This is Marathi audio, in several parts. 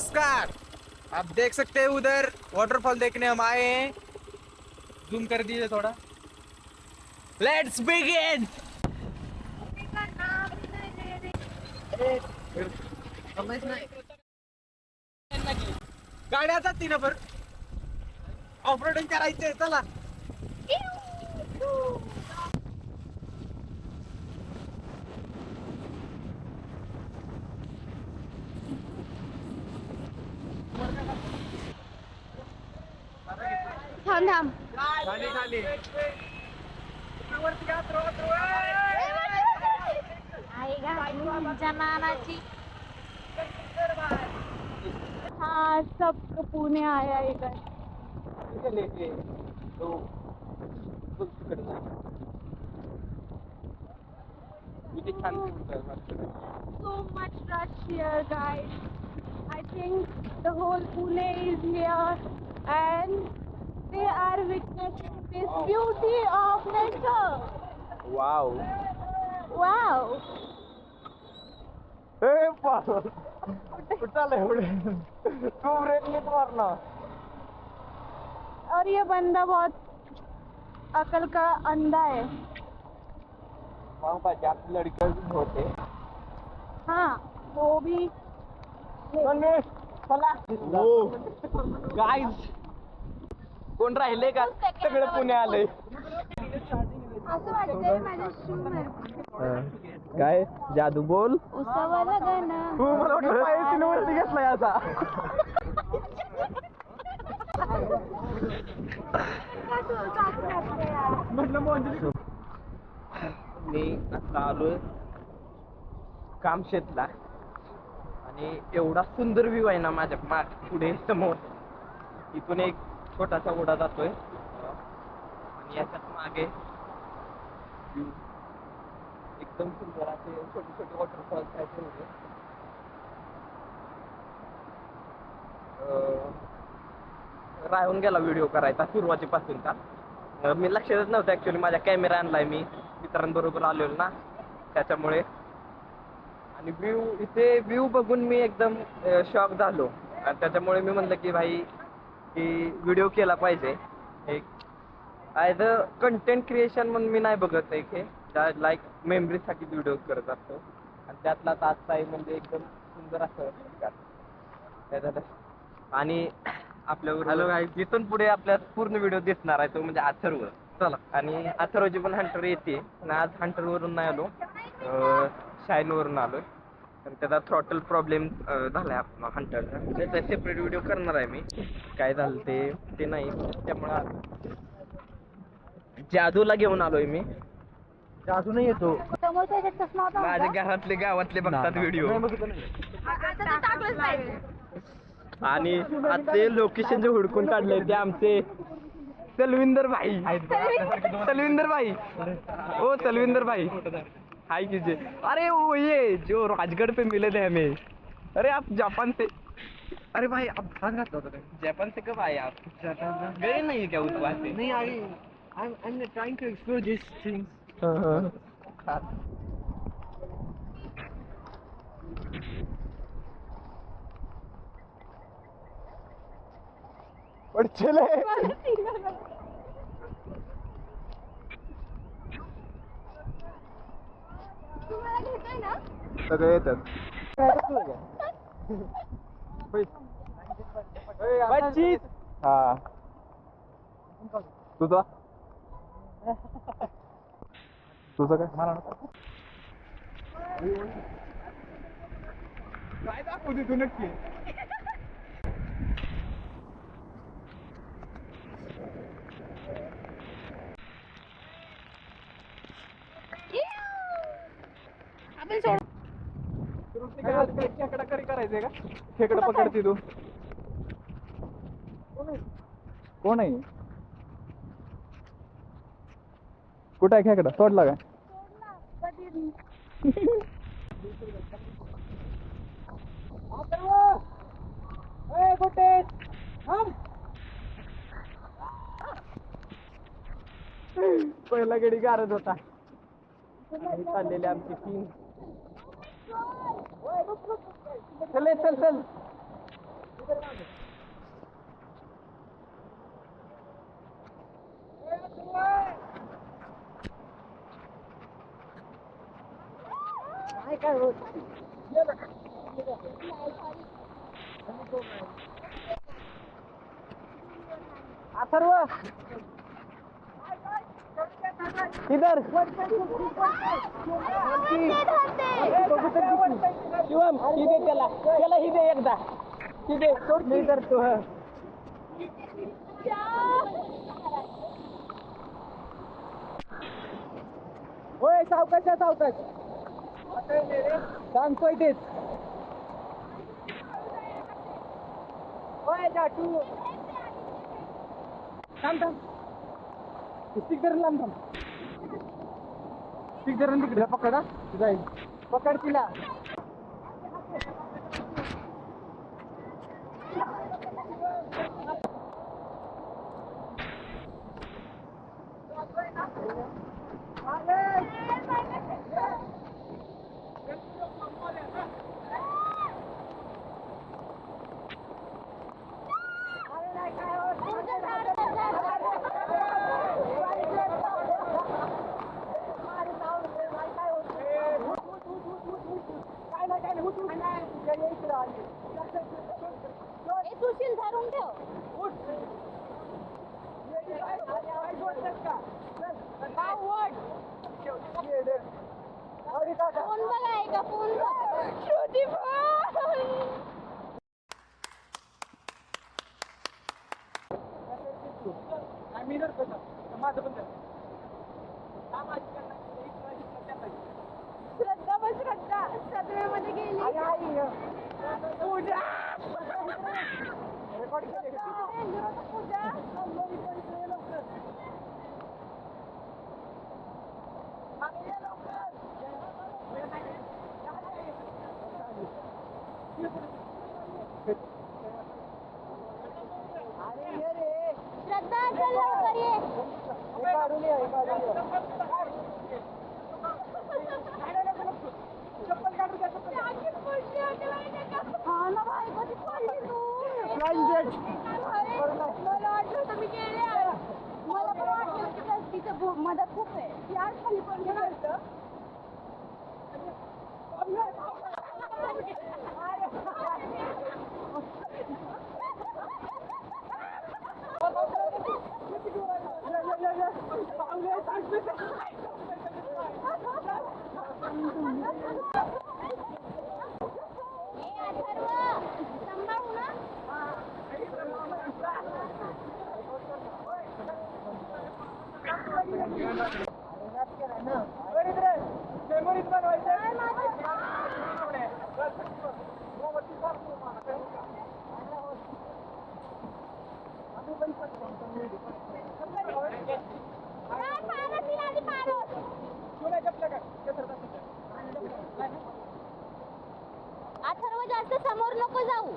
नमस्कार। आप देख सकते हैं उधर वाटरफॉल देखने हम आए हैं। जूम कर दीजिए थोड़ा। Let's begin. गाड्या जाती ना पर ऑफरोडिंग करायचंय चला. थांब थांब. खाली खाली वरती घात रोड आई तुमच्या नानाची. हा सब पुणे आया इधर. लेके तो तिकडे किती छान So much rush here, guys. I think the whole Pune is here and they are witnessing this beauty of nature. Wow. Wow. ए पागल कुठाला एवढे तू ब्रेक नीट मार ना. और ये बंदा बहुत अकल का अंधा है. मग पाहिजे आपली लडकी होते. हाँ वो भी. गाईज कोण राहिले का सगळं पुणे आलंय. असं वाटतंय माझ्या शूज काय जादू बोल. उसवाला गाणं. तू मला वाटतं वरती घेतलाय आता. मी आता आलोय कामशेतला आणि एवढा सुंदर व्ह्यू आहे ना माझ्या पुढे समोर. इथून एक छोटासा ओढा जातोय आणि याच्यात मागे व्ह्यू एकदम सुंदर असे छोटे छोटे वॉटरफॉल्स आहेत एवढे. राहून गेला व्हिडिओ करायचा सुरुवातीपासूनचा. मी लक्षातच नव्हतं ऍक्च्युली माझा कॅमेरा आणलाय मी मित्रांबरोबर आलेलो ना त्याच्यामुळे. आणि व्ह्यू बघून मी एकदम शॉक झालो आणि त्याच्यामुळे मी म्हणलं की भाई की व्हिडिओ केला पाहिजे. एक ॲज अ कंटेंट क्रिएशन म्हणून मी नाही बघत आहे की लाईक मेमरीसाठी व्हिडिओ करत असतो. आणि त्यातला आजचा आहे म्हणजे एकदम सुंदर असं त्याच्यात. आणि आपल्यावर हॅलो गाईज इथून पुढे आपल्या पूर्ण व्हिडिओ दिसणार आहे तो म्हणजे अथर्व. चला. आणि अथर्वची पण हंटर येते आणि आज हंटरवरून नाही आलो शाईनवरून आलोय. आणि त्याचा थ्रॉटल प्रॉब्लेम झालाय आपण हंटरचा. त्याचा सेपरेट व्हिडिओ करणार आहे मी काय झालं ते नाही. त्यामुळं जादूला घेऊन आलोय मी. जादू नाही येतो. समोरचा याच्यात चष्मा होता माझ्या माझा. घरातले गावातले बघतात व्हिडिओ. आता तर टाकलंच पाहिजे. आणि आजचे लोकेशन जे हुडकून काढले ते आमचे तलविंदर भाई. तलविंदर भाई ओ तलविंदर भाई हाय कीजिए. अरे वो ये जो राजगढ़ पे मिले थे हमें. अरे आप जापान से. अरे भाई आप जापान से कब आए आप. गए नहीं क्या उस बात से. नहीं आई. I'm trying to explore these things. चले तुम्हाला घेतोय ना. सगळे येतात. हा तुझा तुझं काय मला काय दाखवू दे तू नक्की. आपण सोड. खेकडा करी करायचंय का. खेकडा पकडते तू. कोण आहे. कुठं आहे खेकडा सोडला काय. सोडला कधी. कुठे पहिला गडी गारत होता. चाललेली आमची टीम. चल चल चल काय होत अथर्व इधर शिवम ही दे त्याला त्याला ही दे एकदा ही दे मी करतो होय सावकाश सावकाश सांगतोय तेच होय जाटू थांब थांब स्टिक धरून लांब थांब स्टिक धरून तिकडे पकडा जाईल पकड तिला सुशील धरून ठेव फोन बघाय का फोन श्रुती माझं पण श्रद्धा बस श्रद्धा सदव्यामध्ये गेली पूजा पूजा श्रद्धा चल लवकर ये हा ना भाई कधी पडली तू मला वाटलं होतं मी गेले मला पण वाटलं की तिचं मदत खूप आहे ती आज खाली पडली नव्हतं सांभाळू ना अथर्व जास्त समोर नको जाऊ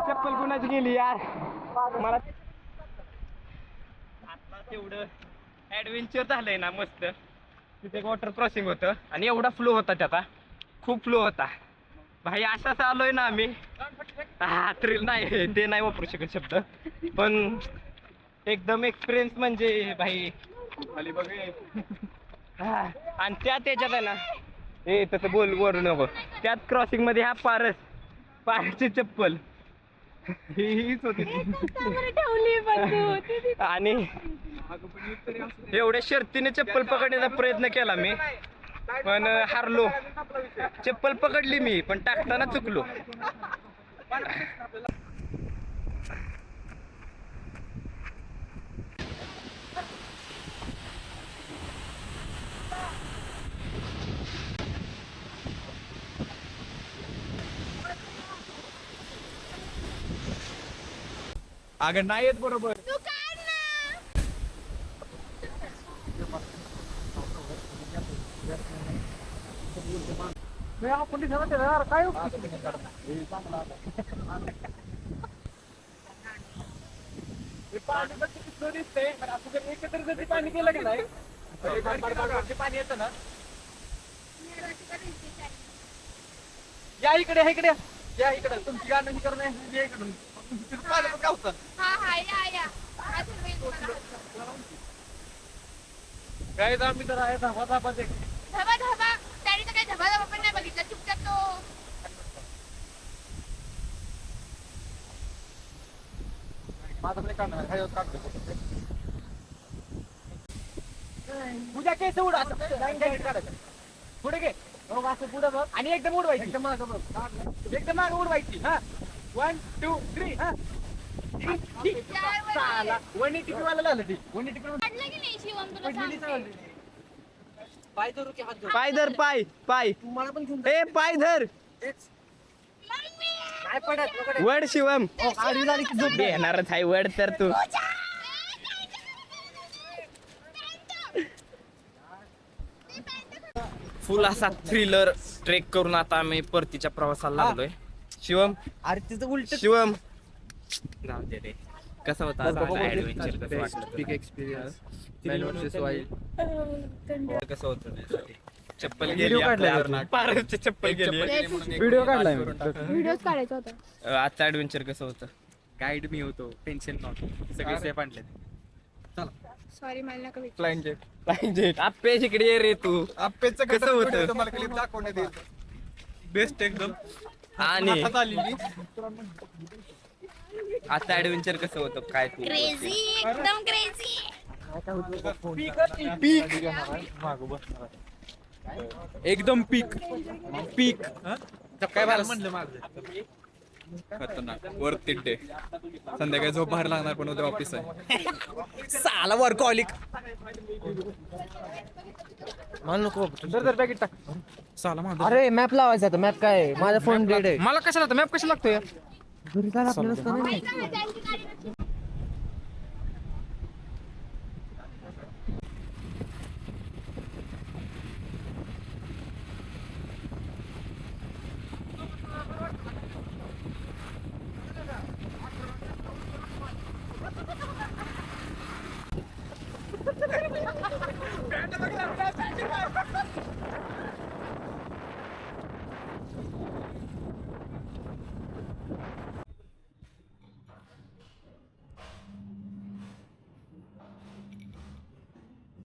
चप्पल कुणाची गेली यार मला आता तेवढं ऍडव्हेंचर झालंय ना मस्त. तिथे एक वॉटर क्रॉसिंग होतं आणि एवढा फ्लो होता त्याचा, खूप फ्लो होता भाई. असाच आलोय ना आम्ही. हा थ्रिल नाही ते नाही वापरू शकत शब्द, पण एकदम एक्सपिरियन्स म्हणजे भाई खाली बघ. आणि त्यात याच्यात आहे ना, हे तसं बोलू नको. त्यात क्रॉसिंग मध्ये हा पारची चप्पल हीच होती आणि एवढ्या शर्तीने चप्पल पकडण्याचा प्रयत्न केला मी, पण हारलो. चप्पल पकडली मी पण टाकताना चुकलो. अगं नाही येत बरोबर. काय पाणी केलं की नाही पाणी येतं ना. या इकडे इकडे या इकडे तुमची गाणं करून या इकडून काय आम्ही तर आहे धाबा धाबा त्याने तर काही धबा पण नाही बघितला, चुपचाप तो माझं काढतो तुझ्या केस उड पुढे घे असं पुढे बघ आणि एकदम उडवायची, एकदम माग उडवायची. हा 1 2 3 हा 180 वाला झालं ती 180 पाय धर पाय पाय मला पण ए पाय धर काय पडत वड शिवम येणारच आहे वड तर तू. फुल असा थ्रिलर ट्रेक करून आता आम्ही परतीच्या प्रवासाला लागलोय. शिवम अरे तिचं उलट शिवम जाऊ दे रे. कसं होता ऍडव्हेंचर, कसं वाटलं? बिग एक्सपिरियन्स कसं होतं? चप्पल गेली पारची चप्पल गेली. व्हिडिओ काढलाय व्हिडिओ काढायचा होता. आजचं ऍडव्हेंचर कसं होतं? गाईड मी होतो, टेन्शन नव्हतं, सगळे सेफ आणले. सॉरी मला नका विचारू. फ्लाइंग जेट आप्पे इकडे ये रे तू. आप्पेचं कसं होतं? तुम्हाला क्लिप दाखवण्यात येईल. बेस्ट एकदम. आणि आता ऍडव्हेंचर कसं होतं काय तू? क्रेझी, एकदम क्रेझी. एकदम पीक पीक काय म्हणलं माझं खतरनाक. वरती डे संध्याकाळी झोप बाहेर लागणार पण उद्या ऑफिस आहे. साला वर्कहॉलिक. मला नको बाबा. जर पॅकेट टाक. चला माझं. अरे मॅप लावायचा आता. मॅप काय आहे? माझा फोन डेड आहे. मला कशाला मॅप कशाला लागतोय घरी काय आपल्याला